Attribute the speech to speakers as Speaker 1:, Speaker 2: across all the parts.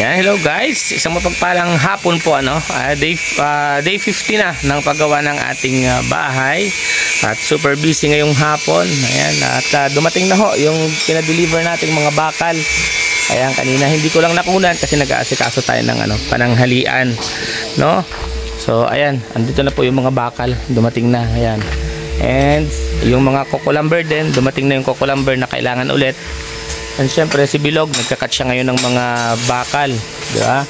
Speaker 1: Ayan, hello guys. Isang mapagpalang hapon po day 50 na ng paggawa ng ating bahay. At super busy ngayong hapon. Ayan, at dumating na ho yung pinadeliver nating mga bakal. Ayan, kanina hindi ko lang nakunan kasi nag-aasikaso tayo ng pananghalian, no? So, ayan, andito na po yung mga bakal, dumating na. Ayan. And yung mga kukulamber din, dumating na yung kukulamber na kailangan ulit. And syempre si Bilog, nagkakat siya ngayon ng mga bakal, di ba?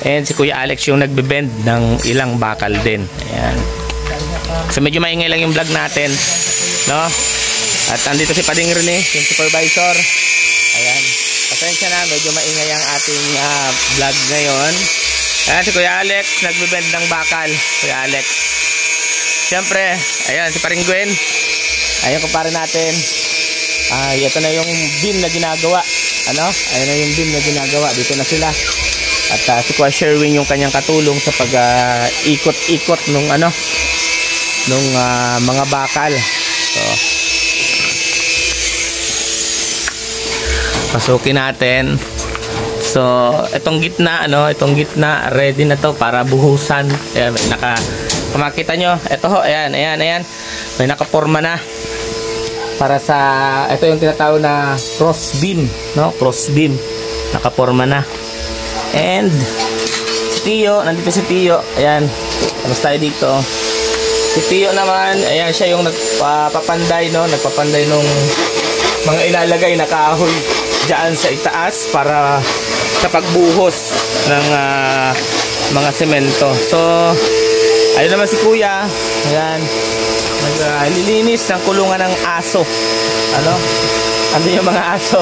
Speaker 1: And si Kuya Alex yung nagbe-bend ng ilang bakal din. Ayan. So medyo maingay lang yung vlog natin, no? At andito si Pading Rene, yung supervisor. Ayan. Pasensya na, medyo maingay ang ating vlog ngayon. Ayan, si Kuya Alex, nagbe-bend ng bakal. Kuya Alex. Syempre, ayan, si Paring Gwen. Ayan, kumpare natin. Ito na yung beam na ginagawa. Ayan na yung beam na ginagawa. Dito na sila. At si Kuya Sherwin yung kanyang katulong sa pag-ikot-ikot nung mga bakal. So, pasukin natin. So, itong gitna, ready na to para buhusan. Ayan, makita nyo, ito ho, ayan. May nakaporma na. Para sa, ito yung tinatawag na cross beam, no? Cross beam. Nakaporma na. And, si Tio, nandito si Tio. Ayan, tapos tayo dito. Si Tio naman, ayan, siya yung nagpapanday, no? Nagpapanday nung mga ilalagay na kahoy dyan sa itaas para sa pagbuhos ng mga semento. So, ayun naman si Kuya. Ayan. Naglilinis ng kulungan ng aso. Ano yung mga aso?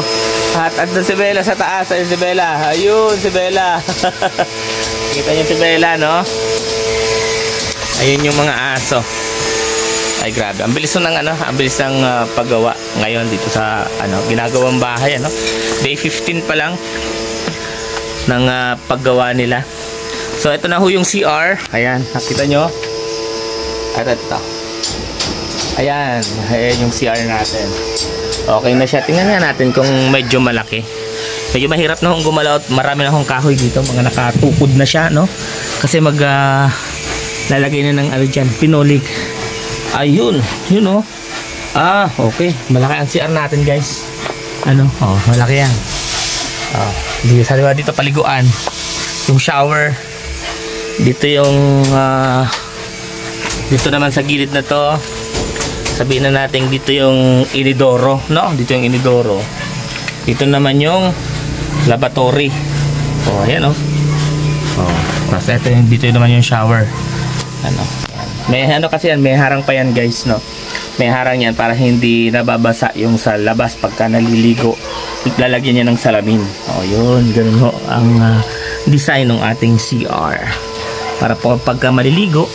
Speaker 1: At andun si Bella sa taas. Ayun si Bella. Ayun si Bella. Kita niyo si Bella, no? Ayun yung mga aso. Ay grabe. Ang bilis ng paggawa ngayon dito sa ginagawang bahay, Day 15 pa lang ng paggawa nila. So ito na ho yung CR. Ayan, nakita nyo? At ito. Ayan yung CR natin. Okay na siya. Tingnan nga natin kung medyo malaki. Medyo mahirap na hong gumalaw. Marami na hong kahoy dito. Mga nakatukod na siya, no? Kasi lalagay na ng dyan, pinolig. Ayun, yun, okay. Malaki ang CR natin, guys. Malaki yan. Dito paliguan. Yung shower. Dito yung dito naman sa gilid na to, sabihin na natin dito yung inidoro, no? Dito yung inidoro. Dito naman yung lavatory. Ayan, tapos ito yung, dito naman yung shower. May kasi yan, may harang pa yan, guys, no? May harang yan para hindi nababasa yung sa labas pagka naliligo. Lalagyan niya ng salamin. Yun, ganun ho ang design ng ating CR. Para pagka maliligo,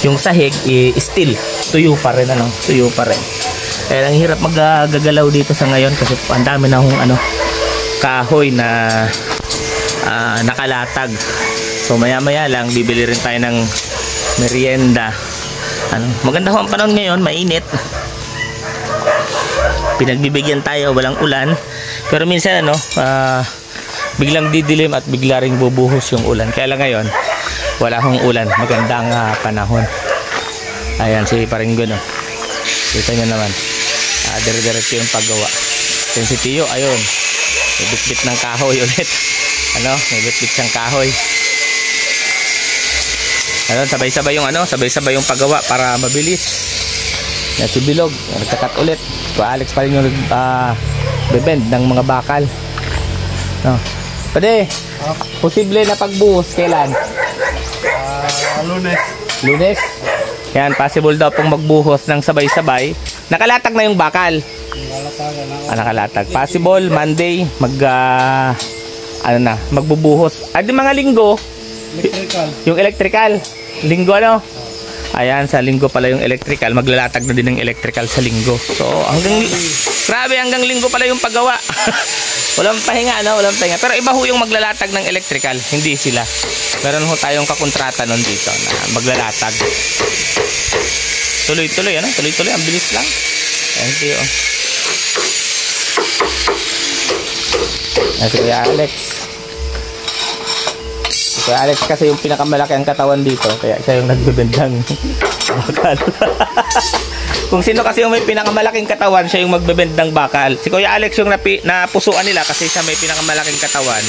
Speaker 1: yung sahig still tuyo pa rin, tuyo pa rin. Kaya ang hirap magagalaw dito sa ngayon kasi ang dami na hong kahoy na nakalatag. So maya lang bibili rin tayo ng merienda. Maganda ho ang panahon ngayon, mainit. Pinagbibigyan tayo, walang ulan. Pero minsan biglang didilim at bigla ring bubuhos yung ulan. Kaya lang ngayon wala hong ulan, magandang panahon. Ayan si Paringgo, no? Kita nyo naman, dire-diretso yung paggawa. Then si Tio, ayun, may bitbit ng kahoy ulit. May bitbit siyang kahoy. Sabay-sabay yung paggawa para mabilis. Yan si Bilog, nagkakat ulit. So Alex pa rin yung bebend ng mga bakal. Pwede, posible na pagbuhos kailan? Lunes. Yan, possible daw pong magbuhos ng sabay-sabay. Nakalatag na yung bakal. Nakalatag. Possible Monday magbubuhos. Di mga linggo. Electrical. Yung electrical. Linggo, Ayan, sa linggo pala yung electrical. Maglalatag na din ng electrical sa linggo. So, hanggang linggo pala yung paggawa. Walang pahinga, walang pahinga. Pero iba ho yung maglalatag ng electrical, hindi sila. Meron ho tayong kakontrata nun dito na maglalatag. Tuloy-tuloy, tuloy-tuloy, ang bilis lang. Thank you. Si Kuya Alex. So Alex kasi yung pinakamalaki ang katawan dito, kaya siya yung nagbebendang bakal. Kung sino kasi yung may pinakamalaking katawan, siya yung magbebendang bakal. Si Kuya Alex yung napusuan nila kasi siya may pinakamalaking katawan.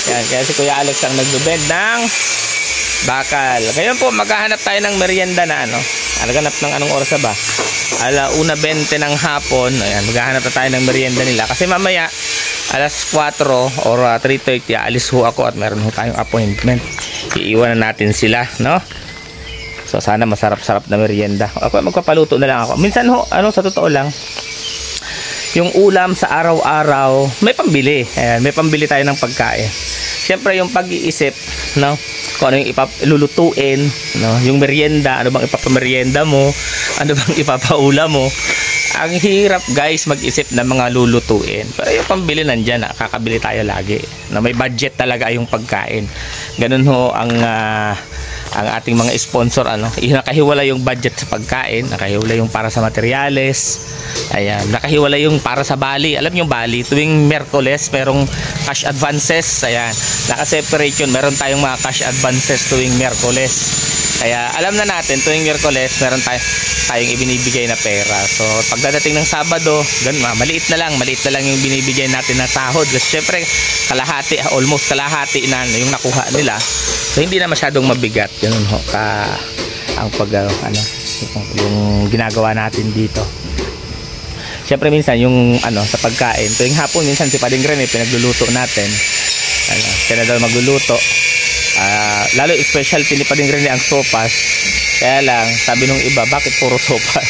Speaker 1: Yan, kaya si Kuya Alex ang nagbebend ng bakal. Ngayon po, maghahanap tayo ng merienda na ano. Naghanap ng anong oras ba? 1:20 ng hapon. Ayan, maghahanap na tayo ng merienda nila. Kasi mamaya, 4 or 3:30, alis ho ako at meron ho tayong appointment. Iiwanan natin sila, no? So, sana masarap-sarap na merienda. Ako, magpapaluto na lang ako. Minsan ho, sa totoo lang, yung ulam sa araw-araw, may pambili. Ayan, may pambili tayo ng pagkain. Siyempre, yung pag-iisip, no? Kung ano yung lulutuin, no? Yung merienda, ano bang ipapamerienda mo, ano bang ipapaula mo. Ang hirap guys mag-isip ng mga lulutuin. Pero yung pambili nandyan, kakabili tayo lagi. Na may budget talaga yung pagkain. Ganun ho ang ating mga sponsor, nakahiwala yung budget sa pagkain, nakahiwala yung para sa materyales, ayan, nakahiwala yung para sa bali. Alam yung bali, tuwing Miyerkules merong cash advances, ayan, naka-separate yun, meron tayong mga cash advances tuwing Miyerkules. Kaya alam na natin, tuwing Miyerkules meron tayong ibinibigay na pera. So pagdating ng Sabado, maliit na lang yung binibigay natin na sahod. Kasi syempre kalahati, almost kalahati na yung nakuha nila. So hindi na masyadong mabigat. Ganun ho ang yung ginagawa natin dito. Syempre minsan yung sa pagkain, tuwing hapon minsan si Pading Rene pinagluluto natin. Siya na daw magluluto. Lalo special ni Pading Rene ang sopas. Kaya lang sabi nung iba, bakit puro sopas?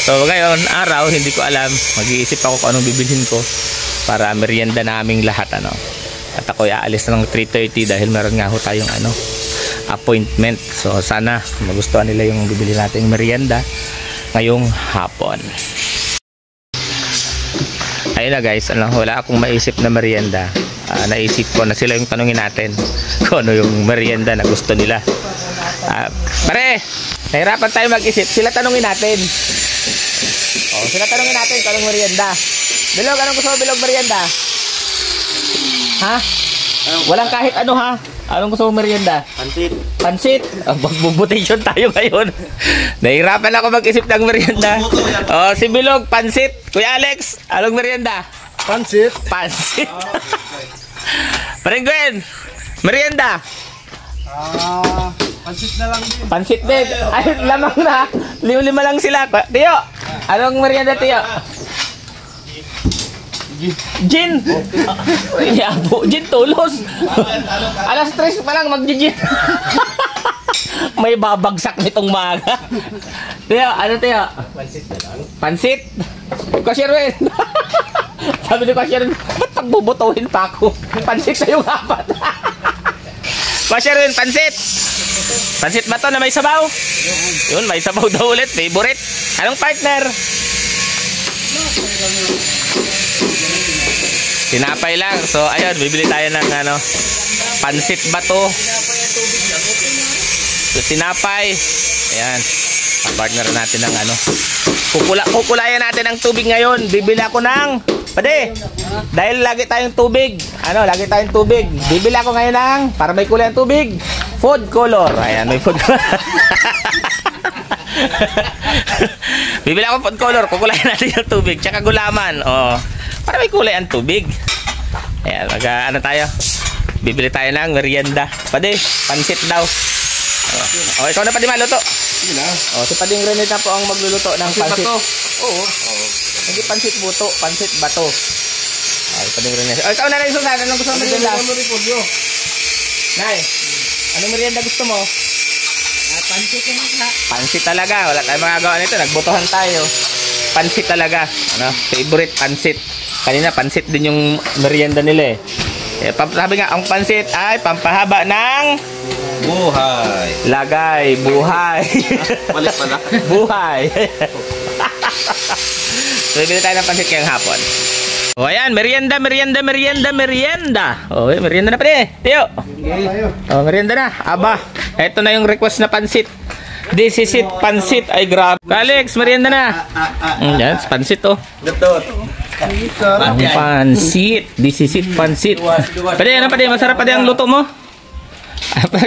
Speaker 1: So ngayon araw hindi ko alam, mag-iisip ako kung anong bibilhin ko para merienda naming lahat At ako aalis na ng 3:30 dahil meron nga ho tayong appointment. So sana magustuhan nila yung bibili nating merienda ngayong hapon. Ayun na guys, wala akong maisip na merienda. Naisip ko na sila yung tanungin natin kung ano yung merienda na gusto nila. Pare, nahirapan tayo mag-isip. Sila tanungin natin. Sila tanungin natin kung anong merienda. Bilog, anong gusto mo Bilog merienda? Ha? Walang kahit ano ha? Anong gusto mong merienda? Pansit. Pansit? Magbubutation tayo ngayon. Nahirapan ako mag-isip ng merienda. Si Bilog, pansit. Kuya Alex, anong merienda?
Speaker 2: Pansit.
Speaker 1: Pansit. Paring Gwen, merienda?
Speaker 2: Pansit na lang din.
Speaker 1: Pansit din. Ay, lamang na. 5 lang sila. Tiyo, anong merienda Tiyo? Gin. Yabo, gin tulos. 3:00 pa lang mag-gin. May babagsak nitong maga. Tiyo, ano Tiyo? Pansit na lang. Pansit? Cashier Wen. Sabi ni Cashier Wen, ba't pagbubutuhin pa ako? Pansit sa yung 4. Cashier Wen, pansit. Pansit ba to na may sabaw? Yun, may sabaw daw ulit. Favorite. Anong partner? Tinapay lang. So ayun, bibili tayo ng pansit bato. So tinapay. Ayan. Partner natin ng kukulayan natin ng tubig ngayon. Bibili ako ng dahil lagi tayong tubig. Lagi tayong tubig. Bibili ako ngayon ng para may kulay ang tubig. Food color. Ayan, may food color. Bibili ako food color. Kukulayan natin yung tubig. Tsaka gulaman. Para may kulay ang tubig. Ayan, tayo. Bibili tayo ng merienda. Pansit daw. Ikaw na Padi maluto.
Speaker 2: Sige na.
Speaker 1: Si Pading Rene na po ang magluluto ng pansit. Oo. Hindi pansit buto, pansit bato. Pading Rene. Ikaw na rin Susan, anong gusto mo merienda? Nay, anong merienda gusto mo?
Speaker 2: Pansit na.
Speaker 1: Pansit talaga. Wala tayong magagawa nito. Nagbotohan tayo. Pansit talaga. Favorite pansit. Kanina pansit din yung merienda nila sabi nga, ang pansit ay pampahaba ng
Speaker 2: buhay.
Speaker 1: Lagay, buhay.
Speaker 2: Balik pala.
Speaker 1: Buhay. So, bibili tayo ng pansit ngayong hapon. Ayan, merienda. Merienda na pala Tiyo. Merienda na. Aba, eto na yung request na pansit. This is it, pansit. Ay, grabe. Alex, merienda na. Yan, pansit
Speaker 2: Luto.
Speaker 1: Ang pansit. This is it, pansit. Pwede, ano pwede? Masarap pwede ang luto mo?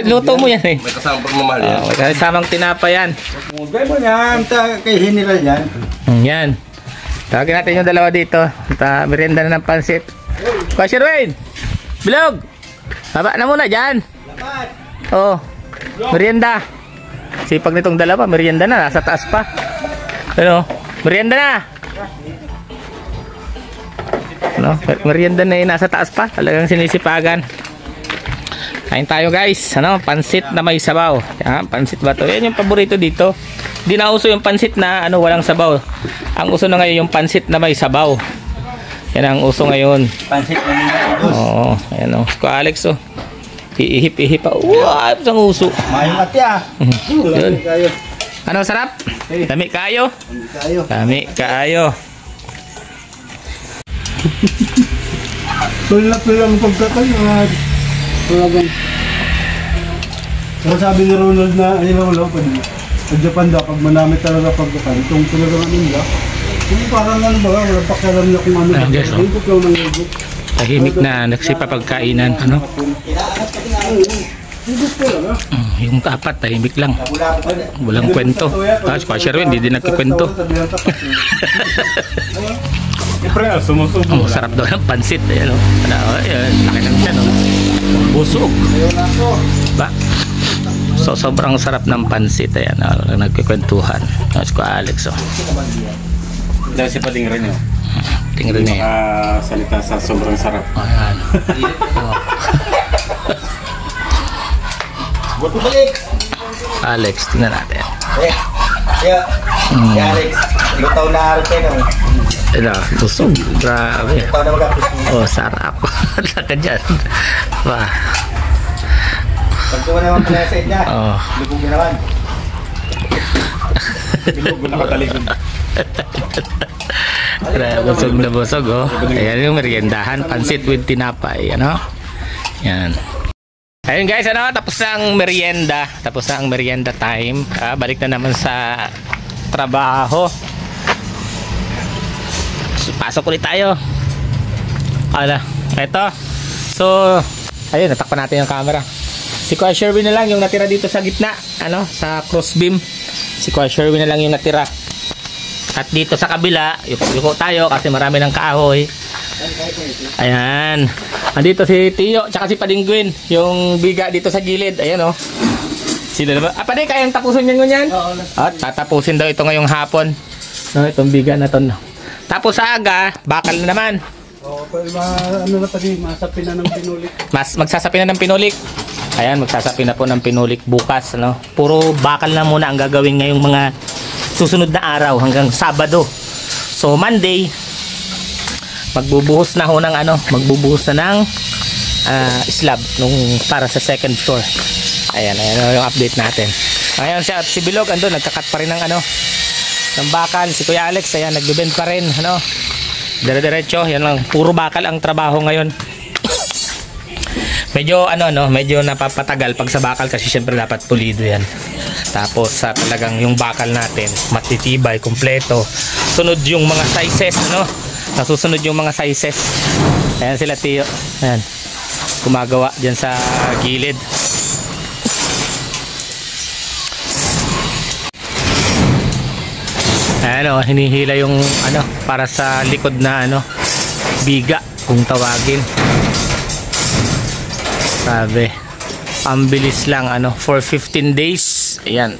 Speaker 1: Luto mo yan eh.
Speaker 2: May kasamang pagmamahal yan.
Speaker 1: May kasamang tinapa yan.
Speaker 3: Gaya mo yan, kay Hinila yan.
Speaker 1: Yan. Tawagin natin yung dalawa dito. Merienda na ng pansit. Kuya Sherwin! Bilog! Baba na muna dyan. Oo. Merienda. Sipag nitong dalawa, merienda na. Nasa taas pa. Ano? Merienda na! Ano? Merienda na nasa taas pa. Talagang sinisipagan. Kain tayo guys. Ano? Pansit na may sabaw. Yan, pansit ba to? Yan yung paborito dito. Di na uso yung pansit na ano, walang sabaw. Ang uso na ngayon yung pansit na may sabaw. Yan ang uso ngayon.
Speaker 3: Pansit na nila.
Speaker 1: Oo. Ayan o. Ko Alex o. Ihip-ihip pa. Wow! Isang uso.
Speaker 3: Mayong ati ah.
Speaker 1: Yun. Ano sarap? Dami kayo? Dami kayo.
Speaker 3: Tulang pagkakaliwan. Tulagan. Pero sabi ni Ronald na, ay Ronald, pag Japan daw, pag manamit talaga pagkakaliwan, itong tulagang nila, yung parang ano ba, wala pakialam niya kung ano.
Speaker 1: Ayun, guys, oh.
Speaker 3: Higop lang ng higop.
Speaker 1: Tahimik na nagsipapagkainan. Ano?
Speaker 3: Higop talaga.
Speaker 1: Yung apat, tahimik lang. Walang kwento. Tapos pa Sherwin, hindi din nagkikwento. Oh, sarap daw ng pansit. Ayan o. Ayan, laki ng tiyan o. Busog. Ba? So, sobrang sarap ng pansit. Ayan, nagkikwentuhan. Tapos ko Alex o.
Speaker 2: Dahil si Pading rin yun.
Speaker 1: Tingnan niya.
Speaker 2: Salita sa sobrang sarap.
Speaker 1: Ayan. Alex, tingnan natin.
Speaker 3: Alex, lutaw na arte na.
Speaker 1: Ito, busog. Grabe.
Speaker 3: Lutaw na magapit.
Speaker 1: Oh, sarap. Laka dyan. Wah.
Speaker 3: Pagkuha naman pala sa inyo.
Speaker 1: Oh.
Speaker 3: Lubog na naman.
Speaker 2: Bilog na katalikod.
Speaker 1: Busog na busog, oh. Ayan yung meriendahan. Pansit with tinapay, ano? Yan. Ayun guys, ano? Tapos na ang merienda. Tapos na ang merienda time. Balik na naman sa trabaho. So, pasok ulit tayo. Eto. So, ayun, natakpan natin yung camera. Si Kuya Sherwin na lang yung natira dito sa gitna, ano, sa crossbeam. Si Kuya Sherwin na lang yung natira. At dito sa kabila, yuko tayo kasi marami ng kahoy. Ayan. Andito si Tiyo, tsaka si Padingguin, yung biga dito sa gilid. Ayan oh. Sila naman. Pwede kayang tapusin yan ngunyan? At tatapusin daw ito ngayong hapon. No, itong biga na to. No. Tapos sa aga, bakal na naman.
Speaker 3: Ano na pati, masapin na ng pinulik.
Speaker 1: Magsasapi na ng pinulik. Ayan, magsasapi na po ng pinulik bukas. Ano? Puro bakal na muna ang gagawin ngayong mga susunod na araw hanggang Sabado. So Monday, magbubuhos na ho ng ano, magbubuhos na ng slab nung para sa second floor. Ayan yung update natin. Ayan siya at si Bilog andun, nagkakat pa rin ng ano, ng bakal. Si Kuya Alex, ayan, nagbibend pa rin, ano. Dire-diretso, yan lang, puro bakal ang trabaho ngayon. Medyo medyo napapatagal pag sa bakal kasi syempre dapat pulido yan. Tapos talagang yung bakal natin matitibay, kumpleto. Sunod yung mga sizes, ano? Nasusunod yung mga sizes. Ayan sila Tiyo. Ayan. Gumagawa diyan sa gilid. Ayan o, hinihila yung ano para sa likod na ano biga kung tawagin. Sabi, ambilis lang ano, for 15 days. Ayan,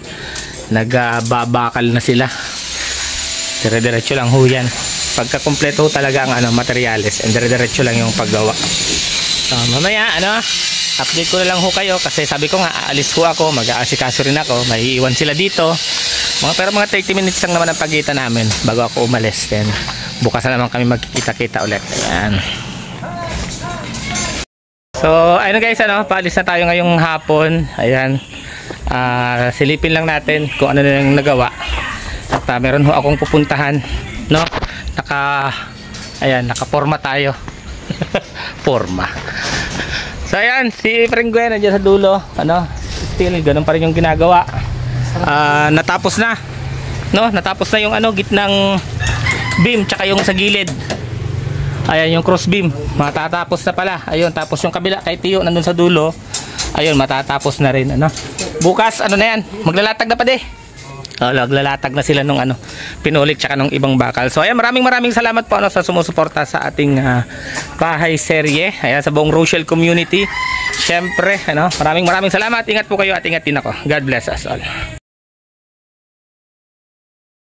Speaker 1: nagbabakal na sila. Dire-diretso lang ho yan. Pagka kompleto talaga ang ano, materyales, and dire-diretso lang yung paggawa. So, mamaya ano, update ko na lang ho kayo kasi sabi ko nga, aalis ho ako, mag-aasikaso rin ako, may iwan sila dito. Pero mga 30 minutes lang naman ang pagitan namin bago ako umalis. Then, bukas na naman kami magkikita-kita ulit. Ayan. So, ayun guys, ano, paalis na tayo ngayong hapon. Ayan. Silipin lang natin kung ano na yung nagawa. At meron ho akong pupuntahan, no? Naka-forma tayo. Forma. So, ayan, si Pringuen nandiyan sa dulo, ano? Still, ganun pa rin yung ginagawa. Natapos na. No, natapos na yung ano, gitnang beam tsaka yung sa gilid. Ayan yung crossbeam, matatapos na pala. Ayun, tapos yung kabila kay Tiyo nandun sa dulo. Ayun, matatapos na rin, ano. Bukas, ano na yan, maglalatag na pa de. Naglalatag na sila nung ano, pinulik tsaka nung ibang bakal. So ayan, maraming salamat po ano, sa sumusuporta sa ating bahay serye. Ayan, sa buong Rochelle community. Syempre, ano, maraming salamat. Ingat po kayo at ingat din ako. God bless us all.